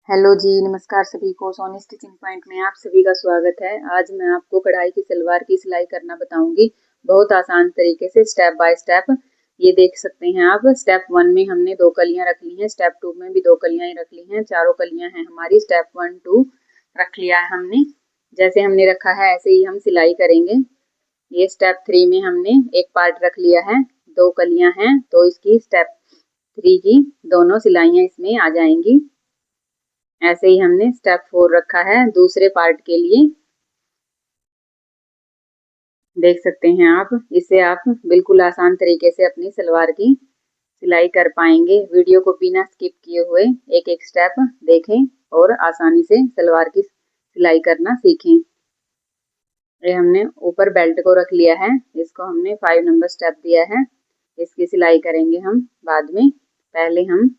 Hello जी, नमस्कार सभी को। सोनी स्टिचिंग पॉइंट में आप सभी का स्वागत है। आज मैं आपको कढ़ाई की सलवार की सिलाई करना बताऊंगी, बहुत आसान तरीके से, स्टेप बाय स्टेप। ये देख सकते हैं आप। स्टेप 1 में हमने 2 कलियां रख ली हैं, स्टेप 2 में भी 2 कलियां ही रख ली हैं, चारों कलियां हैं हमारी। स्टेप 1 2 रख लिया है हमने। जैसे हमने रखा है ऐसे ही हम सिलाई करेंगे। ये स्टेप 3 में हमने एक पार्ट रख लिया है, 2 कलियां हैं, तो इसकी स्टेप 3 की दोनों सिलाइयां इसमें आ जाएंगी। ऐसे ही हमने स्टेप 4 रखा है दूसरे पार्ट के लिए। देख सकते हैं आप। इससे आप बिल्कुल आसान तरीके से अपनी सलवार की सिलाई कर पाएंगे। वीडियो को बिना स्किप किए हुए एक एक स्टेप देखें और आसानी से सलवार की सिलाई करना सीखें। ये हमने ऊपर बेल्ट को रख लिया है, इसको हमने 5 नंबर स्टेप दिया है। इसकी सिलाई करेंगे हम बाद में। पहले हम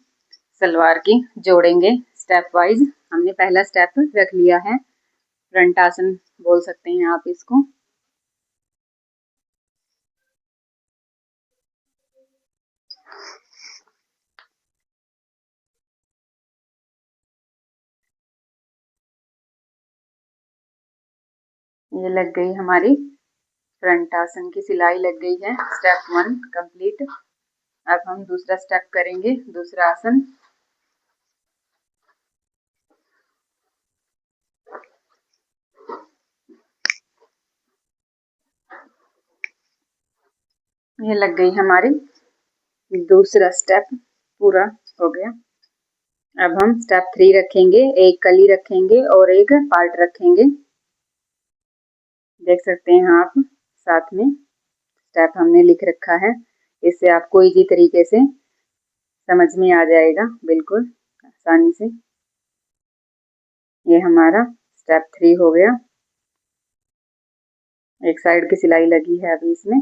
सलवार की जोड़ेंगे स्टेप वाइज। हमने पहला स्टेप रख लिया है, फ्रंट आसन बोल सकते हैं आप इसको। ये लग गई हमारी फ्रंट आसन की सिलाई लग गई है। Step 1 complete. अब हम दूसरा स्टेप करेंगे, दूसरा आसन। ये लग गई हमारी दूसरा स्टेप, पूरा हो गया। अब हम स्टेप 3 रखेंगे, एक कली रखेंगे और एक पार्ट रखेंगे। देख सकते हैं आप, साथ में स्टेप हमने लिख रखा है। इससे आपको इजी तरीके से समझ में आ जाएगा, बिल्कुल आसानी से। ये हमारा स्टेप 3 हो गया। एक साइड की सिलाई लगी है अभी इसमें।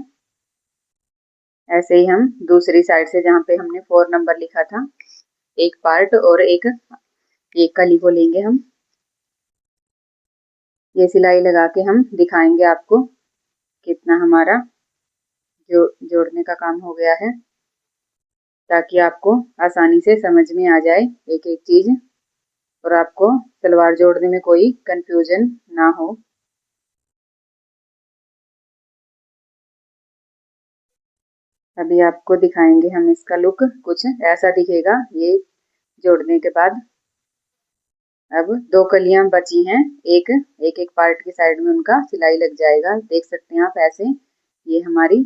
ऐसे ही हम दूसरी साइड से, जहाँ पे हमने 4 नंबर लिखा था, एक पार्ट और एक कली को लेंगे हम। ये सिलाई लगा के हम दिखाएंगे आपको कितना हमारा जोड़ने का काम हो गया है, ताकि आपको आसानी से समझ में आ जाए एक एक चीज और आपको सलवार जोड़ने में कोई कंफ्यूजन ना हो। अभी आपको दिखाएंगे हम इसका लुक, कुछ ऐसा दिखेगा ये जोड़ने के बाद। अब 2 कलियां बची हैं, एक एक पार्ट की साइड में उनका सिलाई लग जाएगा। देख सकते हैं आप ऐसे। ये हमारी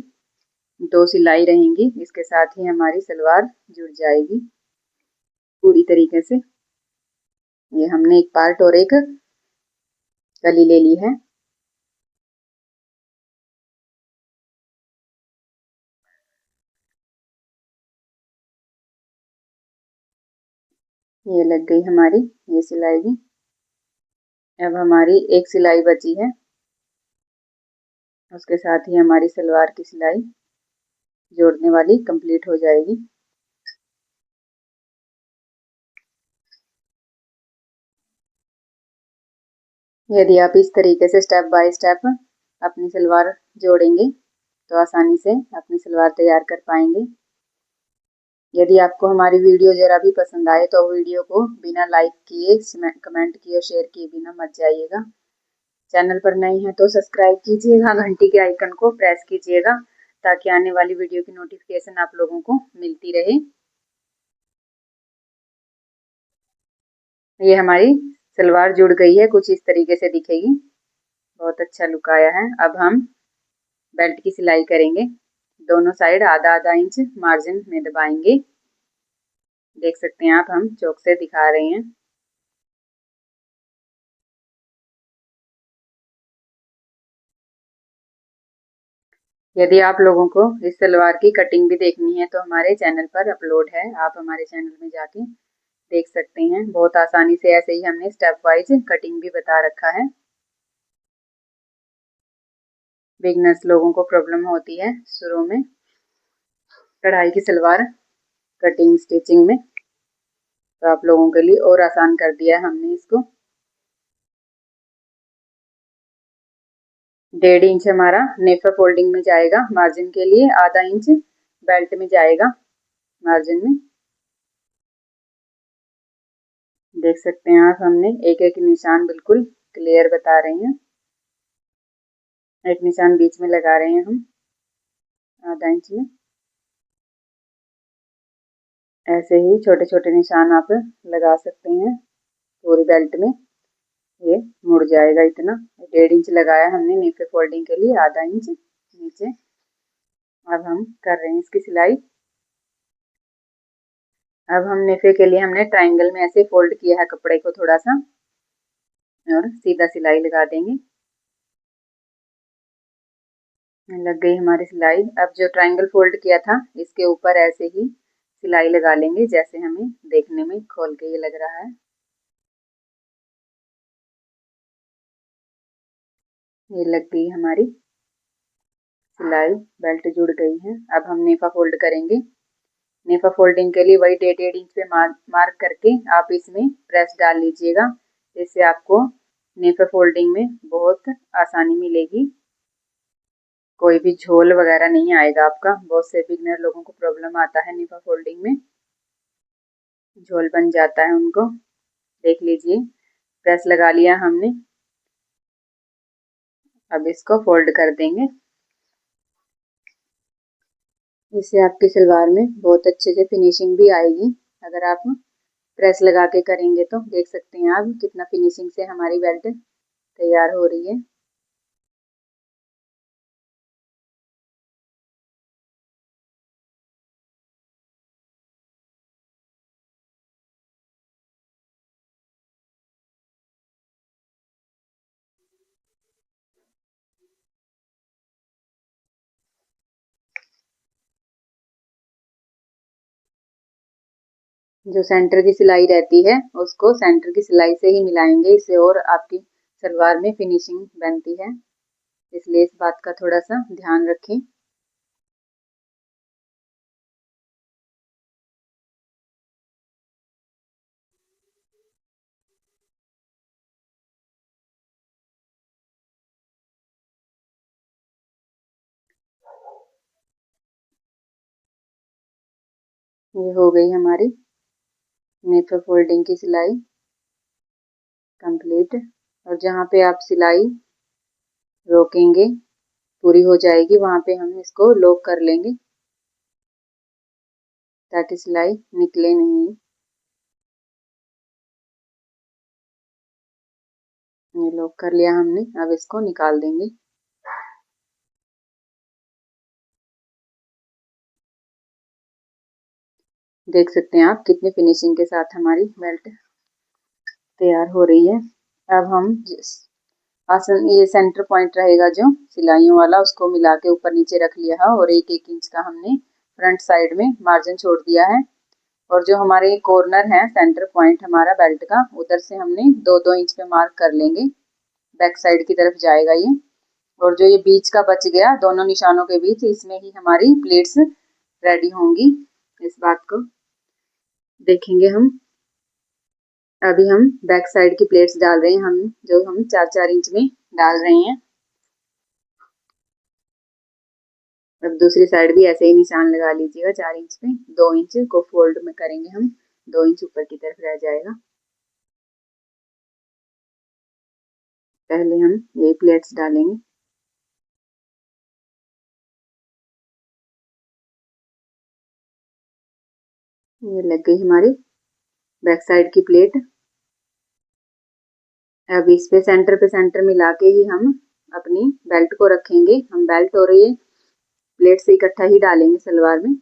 2 सिलाई रहेंगी, इसके साथ ही हमारी सलवार जुड़ जाएगी पूरी तरीके से। ये हमने एक पार्ट और एक कली ले ली है। ये लग गई हमारी ये सिलाई भी। अब हमारी एक सिलाई बची है, उसके साथ ही हमारी सलवार की सिलाई जोड़ने वाली कंप्लीट हो जाएगी। यदि आप इस तरीके से स्टेप बाय स्टेप अपनी सलवार जोड़ेंगे तो आसानी से अपनी सलवार तैयार कर पाएंगे। यदि आपको हमारी वीडियो जरा भी पसंद आए तो वीडियो को बिना लाइक किए, कमेंट किए और शेयर किए बिना मत जाइएगा। चैनल पर नए हैं तो सब्सक्राइब कीजिएगा, घंटी के आइकन को प्रेस कीजिएगा, ताकि आने वाली वीडियो की नोटिफिकेशन आप लोगों को मिलती रहे। ये हमारी सलवार जुड़ गई है, कुछ इस तरीके से दिखेगी। बहुत अच्छा लुक आया है। अब हम बेल्ट की सिलाई करेंगे। दोनों साइड आधा आधा इंच मार्जिन में दबाएंगे। देख सकते हैं आप, हम चौक से दिखा रहे हैं। यदि आप लोगों को इस सलवार की कटिंग भी देखनी है तो हमारे चैनल पर अपलोड है, आप हमारे चैनल में जाके देख सकते हैं। बहुत आसानी से ऐसे ही हमने स्टेप वाइज कटिंग भी बता रखा है। बिगनर्स लोगों को प्रॉब्लम होती है शुरू में कढ़ाई की सलवार कटिंग स्टिचिंग में, तो आप लोगों के लिए और आसान कर दिया है हमने इसको। 1.5 इंच हमारा नेफा फोल्डिंग में जाएगा मार्जिन के लिए, आधा इंच बेल्ट में जाएगा मार्जिन में। देख सकते हैं आप, हमने एक एक निशान बिल्कुल क्लियर बता रहे हैं। एक निशान बीच में लगा रहे हैं हम आधा इंच में। ऐसे ही छोटे छोटे निशान आप लगा सकते हैं पूरी बेल्ट में। ये मुड़ जाएगा इतना। 1.5 इंच लगाया हमने नीचे फोल्डिंग के लिए, आधा इंच नीचे। अब हम कर रहे हैं इसकी सिलाई। अब हम नेफे के लिए हमने ट्रायंगल में ऐसे फोल्ड किया है कपड़े को थोड़ा सा, और सीधा सिलाई लगा देंगे। लग गई हमारी सिलाई। अब जो ट्रायंगल फोल्ड किया था इसके ऊपर ऐसे ही सिलाई लगा लेंगे जैसे हमें देखने में खोल के ये लग रहा है। ये लग गई हमारी सिलाई, बेल्ट जुड़ गई है। अब हम नेफा फोल्ड करेंगे। नेफा फोल्डिंग के लिए वही 1.5 इंच पे मार्क करके आप इसमें प्रेस डाल लीजिएगा। इससे आपको नेफा फोल्डिंग में बहुत आसानी मिलेगी। कोई भी झोल वगैरह नहीं आएगा आपका। बहुत से बिगनर लोगों को प्रॉब्लम आता है नेफा फोल्डिंग में, झोल बन जाता है उनको। देख लीजिए, प्रेस लगा लिया हमने। अब इसको फोल्ड कर देंगे। इससे आपकी सलवार में बहुत अच्छे से फिनिशिंग भी आएगी। अगर आप प्रेस लगा के करेंगे तो देख सकते हैं आप कितना फिनिशिंग से हमारी बेल्ट तैयार हो रही है। जो सेंटर की सिलाई रहती है उसको सेंटर की सिलाई से ही मिलाएंगे, इससे और आपकी सलवार में फिनिशिंग बनती है। इसलिए इस बात का थोड़ा सा ध्यान रखें। ये हो गई हमारी नेफे फोल्डिंग की सिलाई कंप्लीट। और जहाँ पे आप सिलाई रोकेंगे पूरी हो जाएगी, वहां पे हम इसको लॉक कर लेंगे ताकि सिलाई निकले नहीं। ये लॉक कर लिया हमने। अब इसको निकाल देंगे। देख सकते हैं आप कितनी फिनिशिंग के साथ हमारी बेल्ट तैयार हो रही है। अब हम आसन, ये सेंटर पॉइंट रहेगा जो सिलाइयों वाला, उसको मिला के ऊपर नीचे रख लिया है और 1-1 इंच का हमने फ्रंट साइड में मार्जिन छोड़ दिया है। और जो हमारे कॉर्नर है सेंटर पॉइंट हमारा बेल्ट का, उधर से हमने 2-2 इंच पे मार्क कर लेंगे। बैक साइड की तरफ जाएगा ये। और जो ये बीच का बच गया दोनों निशानों के बीच, इसमें ही हमारी प्लेट्स रेडी होंगी। इस बात को देखेंगे हम। अभी हम बैक साइड की प्लेट्स डाल रहे हैं, हम 4-4 इंच में डाल रहे हैं। अब दूसरी साइड भी ऐसे ही निशान लगा लीजिएगा 4 इंच पे। 2 इंच को फोल्ड में करेंगे हम, 2 इंच ऊपर की तरफ रह जाएगा। पहले हम ये प्लेट्स डालेंगे। ये लग गई हमारी बैक साइड की प्लेट। अब इस पे सेंटर मिला के ही हम अपनी बेल्ट को रखेंगे। हम बेल्ट और ये प्लेट से इकट्ठा ही डालेंगे सलवार में।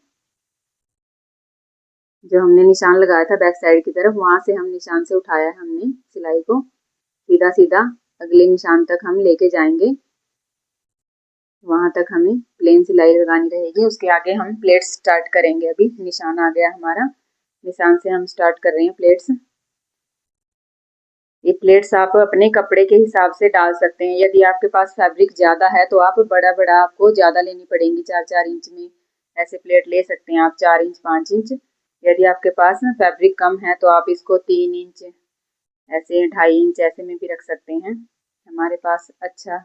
जो हमने निशान लगाया था बैक साइड की तरफ, वहां से हम निशान से उठाया है हमने सिलाई को, सीधा सीधा अगले निशान तक हम लेके जाएंगे। वहां तक हमें प्लेन सिलाई लगानी रहेगी। उसके आगे हम प्लेट्स स्टार्ट करेंगे। अभी निशान आ गया हमारा, निशान से हम स्टार्ट कर रहे हैं प्लेट्स। ये प्लेट्स आप अपने कपड़े के हिसाब से डाल सकते हैं। यदि आपके पास फैब्रिक ज़्यादा है तो आप बड़ा बड़ा आपको ज़्यादा लेनी पड़ेंगी। 4-4 इंच में ऐसे प्लेट ले सकते हैं आप, 4 इंच 5 इंच। यदि आपके पास फैब्रिक कम है तो आप इसको 3 इंच ऐसे 2.5 इंच ऐसे में भी रख सकते हैं। हमारे पास अच्छा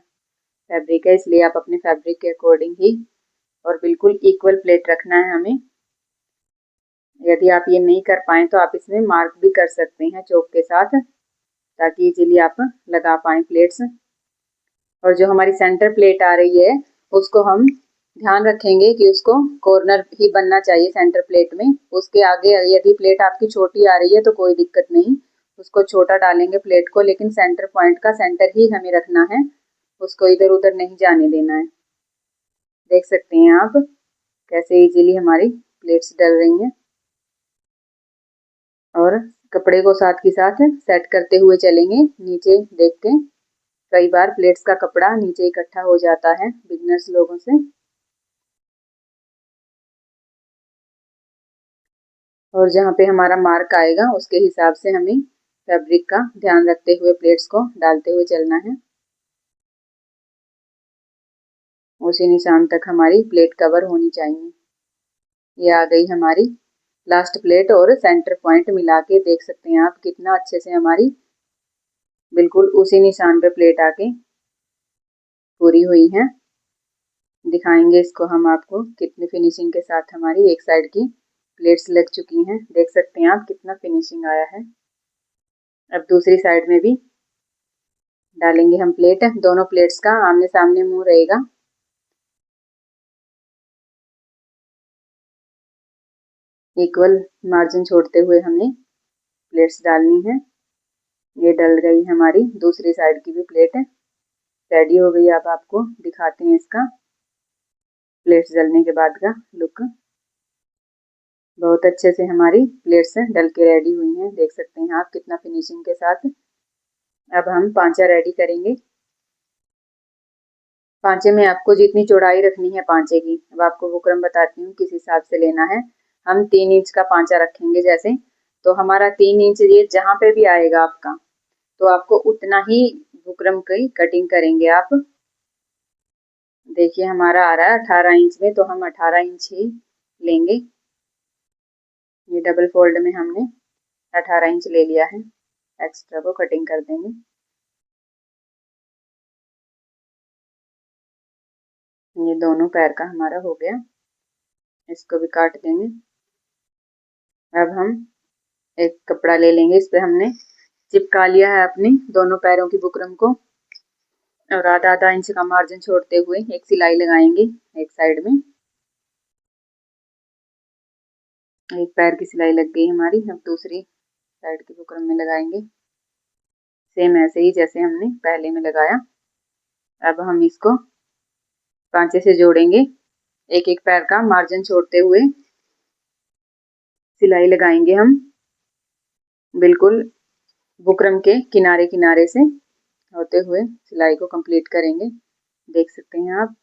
फैब्रिक है इसलिए आप अपने फैब्रिक के अकॉर्डिंग ही और बिल्कुल इक्वल प्लेट रखना है हमें। यदि आप ये नहीं कर पाए तो आप इसमें मार्क भी कर सकते हैं चौक के साथ, ताकि इजीली आप लगा पाए प्लेट्स। और जो हमारी सेंटर प्लेट आ रही है उसको हम ध्यान रखेंगे कि उसको कॉर्नर ही बनना चाहिए सेंटर प्लेट में। उसके आगे यदि प्लेट आपकी छोटी आ रही है तो कोई दिक्कत नहीं, उसको छोटा डालेंगे प्लेट को, लेकिन सेंटर पॉइंट का सेंटर ही हमें रखना है, उसको इधर उधर नहीं जाने देना है। देख सकते हैं आप कैसे इजीली हमारी प्लेट्स डल रही हैं। और कपड़े को साथ के साथ सेट करते हुए चलेंगे नीचे देख के। कई बार प्लेट्स का कपड़ा नीचे इकट्ठा हो जाता है बिगनर्स लोगों से। और जहाँ पे हमारा मार्क आएगा उसके हिसाब से हमें फैब्रिक का ध्यान रखते हुए प्लेट्स को डालते हुए चलना है। उसी निशान तक हमारी प्लेट कवर होनी चाहिए। ये आ गई हमारी लास्ट प्लेट और सेंटर पॉइंट मिला के देख सकते हैं आप कितना अच्छे से हमारी बिल्कुल उसी निशान पे प्लेट आके पूरी हुई है। दिखाएंगे इसको हम आपको कितनी फिनिशिंग के साथ हमारी एक साइड की प्लेट्स लग चुकी हैं। देख सकते हैं आप कितना फिनिशिंग आया है। अब दूसरी साइड में भी डालेंगे हम प्लेट। दोनों प्लेट्स का आमने सामने मुंह रहेगा। इक्वल मार्जिन छोड़ते हुए हमें प्लेट्स डालनी है। ये डल गई हमारी दूसरी साइड की भी प्लेट है, रेडी हो गई। अब आपको दिखाते हैं इसका प्लेट्स डलने के बाद का लुक। बहुत अच्छे से हमारी प्लेट्स डल के रेडी हुई हैं। देख सकते हैं आप कितना फिनिशिंग के साथ। अब हम पांचा रेडी करेंगे। पांचे में आपको जितनी चौड़ाई रखनी है पांचे की, अब आपको बुकरम बताती हूँ किस हिसाब से लेना है। हम 3 इंच का पांचा रखेंगे जैसे, तो हमारा 3 इंच ये जहाँ पे भी आएगा आपका, तो आपको उतना ही बुकरम की कटिंग करेंगे आप। देखिए हमारा आ रहा है 18 इंच में, तो हम 18 इंच ही लेंगे। ये डबल फोल्ड में हमने 18 इंच ले लिया है। एक्स्ट्रा को कटिंग कर देंगे। ये दोनों पैर का हमारा हो गया, इसको भी काट देंगे। अब हम एक कपड़ा ले लेंगे, इस पे हमने चिपका लिया है अपनी दोनों पैरों की बुकरम को, और आधा आधा इंच का मार्जिन छोड़ते हुए एक सिलाई लगाएंगे एक साइड में। एक पैर की सिलाई लग गई हमारी। अब दूसरी साइड की बुकरम में लगाएंगे सेम ऐसे ही जैसे हमने पहले में लगाया। अब हम इसको पांचे से जोड़ेंगे, एक एक पैर का मार्जिन छोड़ते हुए सिलाई लगाएंगे हम बिल्कुल बुकरम के किनारे किनारे से होते हुए सिलाई को कंप्लीट करेंगे। देख सकते हैं आप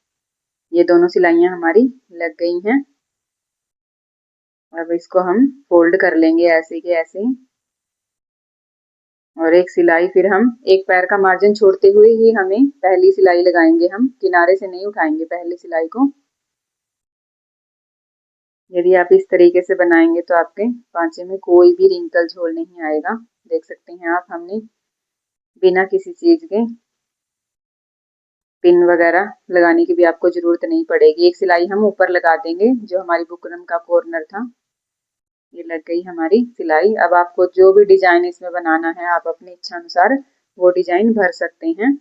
ये दोनों सिलाइयां हमारी लग गई हैं। अब इसको हम फोल्ड कर लेंगे ऐसे के ऐसे, और एक सिलाई फिर हम एक पैर का मार्जिन छोड़ते हुए ही हमें पहली सिलाई लगाएंगे। हम किनारे से नहीं उठाएंगे पहली सिलाई को। यदि आप इस तरीके से बनाएंगे तो आपके पांचे में कोई भी रिंकल झोल नहीं आएगा। देख सकते हैं आप हमने बिना किसी चीज के पिन वगैरह लगाने की भी आपको जरूरत नहीं पड़ेगी। एक सिलाई हम ऊपर लगा देंगे जो हमारी बुकरम का कॉर्नर था। ये लग गई हमारी सिलाई। अब आपको जो भी डिजाइन इसमें बनाना है आप अपनी इच्छा अनुसार वो डिजाइन भर सकते हैं।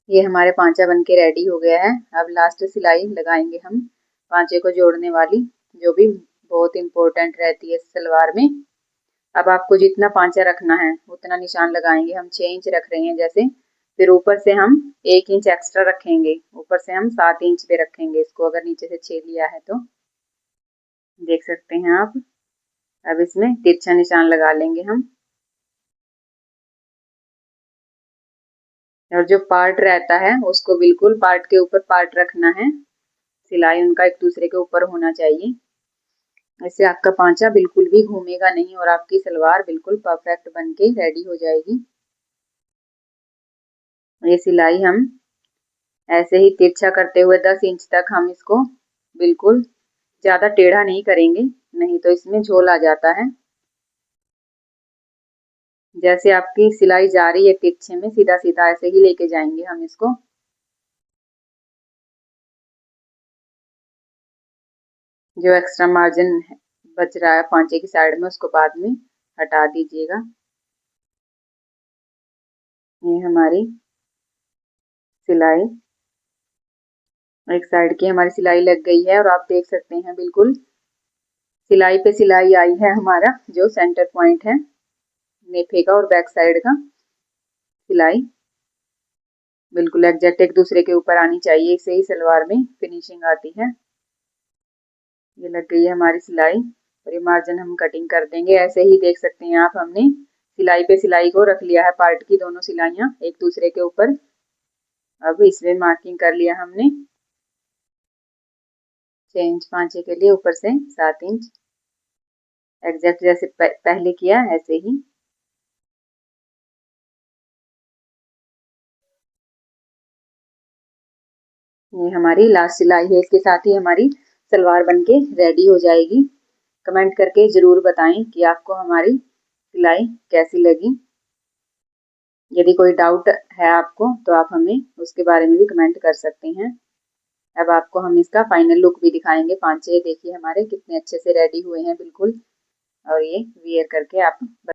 ये हमारे पांचा बन के रेडी हो गया है। अब लास्ट सिलाई लगाएंगे हम पांचे को जोड़ने वाली, जो भी बहुत इंपॉर्टेंट रहती है सलवार में। अब आपको जितना पांचा रखना है उतना निशान लगाएंगे। हम 6 इंच रख रहे हैं जैसे, फिर ऊपर से हम 1 इंच एक्स्ट्रा रखेंगे, ऊपर से हम 7 इंच पे रखेंगे इसको, अगर नीचे से 6 लिया है तो। देख सकते हैं आप। अब इसमें तिरछा निशान लगा लेंगे हम, और जो पार्ट रहता है उसको बिल्कुल पार्ट के ऊपर पार्ट रखना है। सिलाई उनका एक दूसरे के ऊपर होना चाहिए। इससे आपका पांचा बिल्कुल भी घूमेगा नहीं और आपकी सलवार बिल्कुल परफेक्ट बन के रेडी हो जाएगी। ये सिलाई हम ऐसे ही तिरछा करते हुए 10 इंच तक हम इसको बिल्कुल ज्यादा टेढ़ा नहीं करेंगे, नहीं तो इसमें झोल आ जाता है। जैसे आपकी सिलाई जा रही है तिरछे में, सीधा सीधा ऐसे ही लेके जाएंगे हम इसको। जो एक्स्ट्रा मार्जिन बच रहा है पांचे की साइड में, उसको बाद में हटा दीजिएगा। ये हमारी सिलाई, एक साइड की हमारी सिलाई लग गई है और आप देख सकते हैं बिल्कुल सिलाई पे सिलाई आई है। हमारा जो सेंटर पॉइंट है नेफे का और बैक साइड का सिलाई बिल्कुल एग्जैक्ट एक दूसरे के ऊपर आनी चाहिए, इससे ही सलवार में फिनिशिंग आती है। ये लग गई है हमारी सिलाई और ये मार्जिन हम कटिंग कर देंगे। ऐसे ही देख सकते हैं आप, हमने सिलाई पे सिलाई को रख लिया है, पार्ट की दोनों सिलाइयां एक दूसरे के ऊपर। अब इसमें मार्किंग कर लिया हमने 6 इंच पांचे के लिए, ऊपर से 7 इंच एग्जैक्ट जैसे पहले किया ऐसे ही। ये हमारी लास्ट सिलाई है, इसके साथ ही हमारी सलवार बनके रेडी हो जाएगी। कमेंट करके जरूर बताएं कि आपको हमारी सिलाई कैसी लगी। यदि कोई डाउट है आपको तो आप हमें उसके बारे में भी कमेंट कर सकते हैं। अब आपको हम इसका फाइनल लुक भी दिखाएंगे। पांचे देखिए हमारे कितने अच्छे से रेडी हुए हैं बिल्कुल, और ये वियर करके आप